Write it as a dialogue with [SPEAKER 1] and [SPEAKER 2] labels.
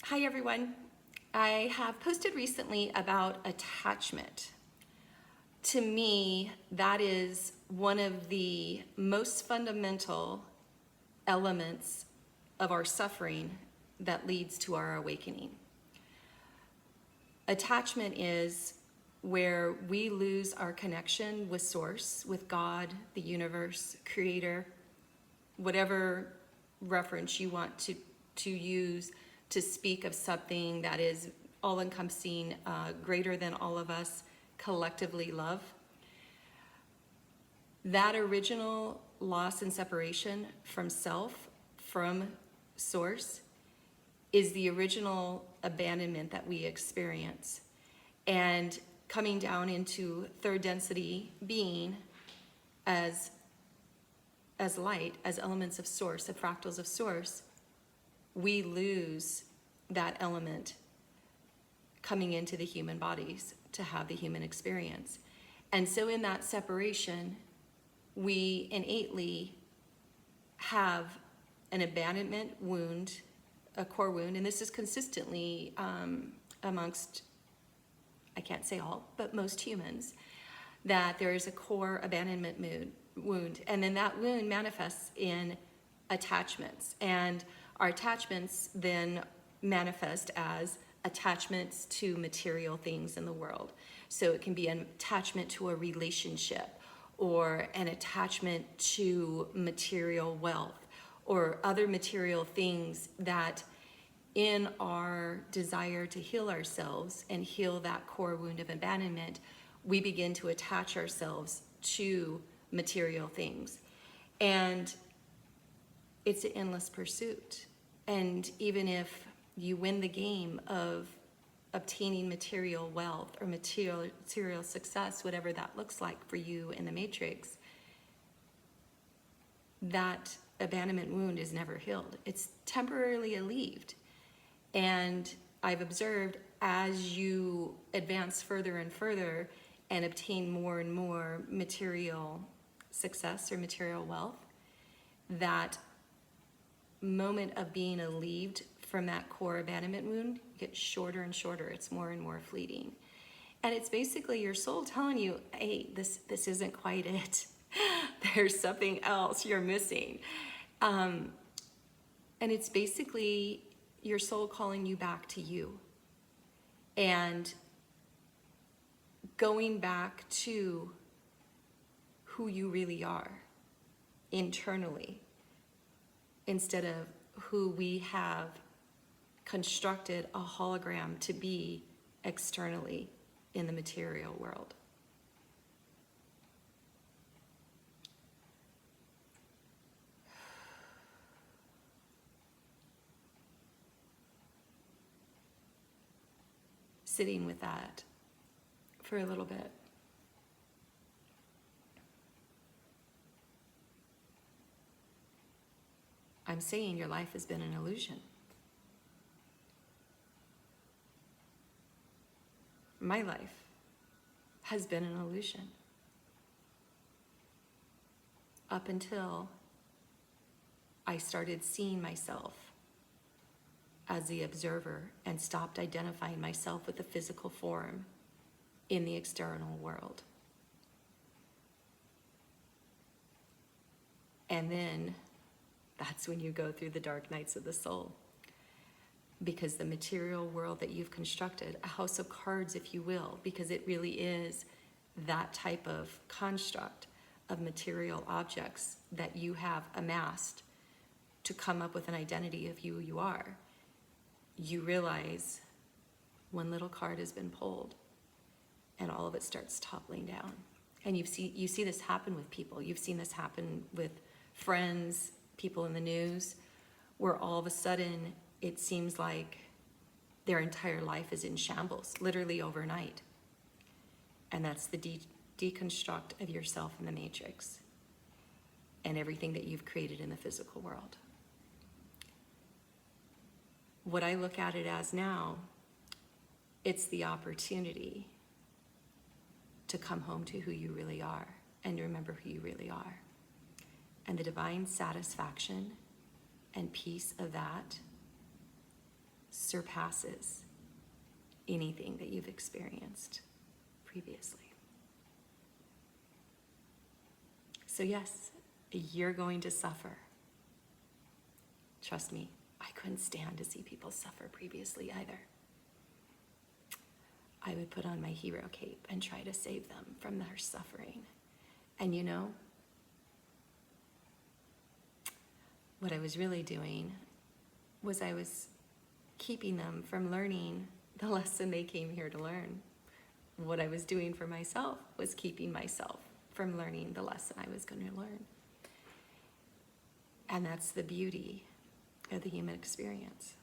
[SPEAKER 1] Hi everyone. I have posted recently about attachment. To me, that is one of the most fundamental elements of our suffering that leads to our awakening. Attachment is where we lose our connection with Source, with God, the universe, Creator, whatever reference you want to use to speak of something that is all-encompassing, greater than all of us collectively love. That original loss and separation from self, from Source, is the original abandonment that we experience. And coming down into third density being as light, as elements of Source, the fractals of Source, we lose that element coming into the human bodies to have the human experience. And so in that separation, we innately have an abandonment wound, a core wound, and this is consistently amongst, I can't say all, but most humans, that there is a core abandonment wound. And then that wound manifests in attachments. And our attachments then manifest as attachments to material things in the world. So it can be an attachment to a relationship, or an attachment to material wealth, or other material things that in our desire to heal ourselves and heal that core wound of abandonment, we begin to attach ourselves to material things. And it's an endless pursuit. And even if you win the game of obtaining material wealth or material success, whatever that looks like for you in the matrix, that abandonment wound is never healed. It's temporarily relieved. And I've observed as you advance further and further and obtain more and more material success or material wealth, that moment of being relieved from that core abandonment wound gets shorter and shorter. It's more and more fleeting. And it's basically your soul telling you, hey, this isn't quite it. There's something else you're missing. And it's basically your soul calling you back to you. And going back to who you really are internally, instead of who we have constructed a hologram to be externally in the material world. Sitting with that for a little bit. I'm saying your life has been an illusion. My life has been an illusion up until I started seeing myself as the observer and stopped identifying myself with the physical form in the external world. And then that's when you go through the dark nights of the soul. Because the material world that you've constructed, a house of cards, if you will, because it really is that type of construct of material objects that you have amassed to come up with an identity of who you are, you realize one little card has been pulled and all of it starts toppling down. And you see this happen with people. You've seen this happen with friends, people in the news, where all of a sudden it seems like their entire life is in shambles, literally overnight. And that's the deconstruct of yourself in the matrix and everything that you've created in the physical world. What I look at it as now, it's the opportunity to come home to who you really are and remember who you really are. And the divine satisfaction and peace of that surpasses anything that you've experienced previously. So yes, you're going to suffer. Trust me, I couldn't stand to see people suffer previously either. I would put on my hero cape and try to save them from their suffering. And you know, what I was really doing was I was keeping them from learning the lesson they came here to learn. What I was doing for myself was keeping myself from learning the lesson I was going to learn. And that's the beauty of the human experience.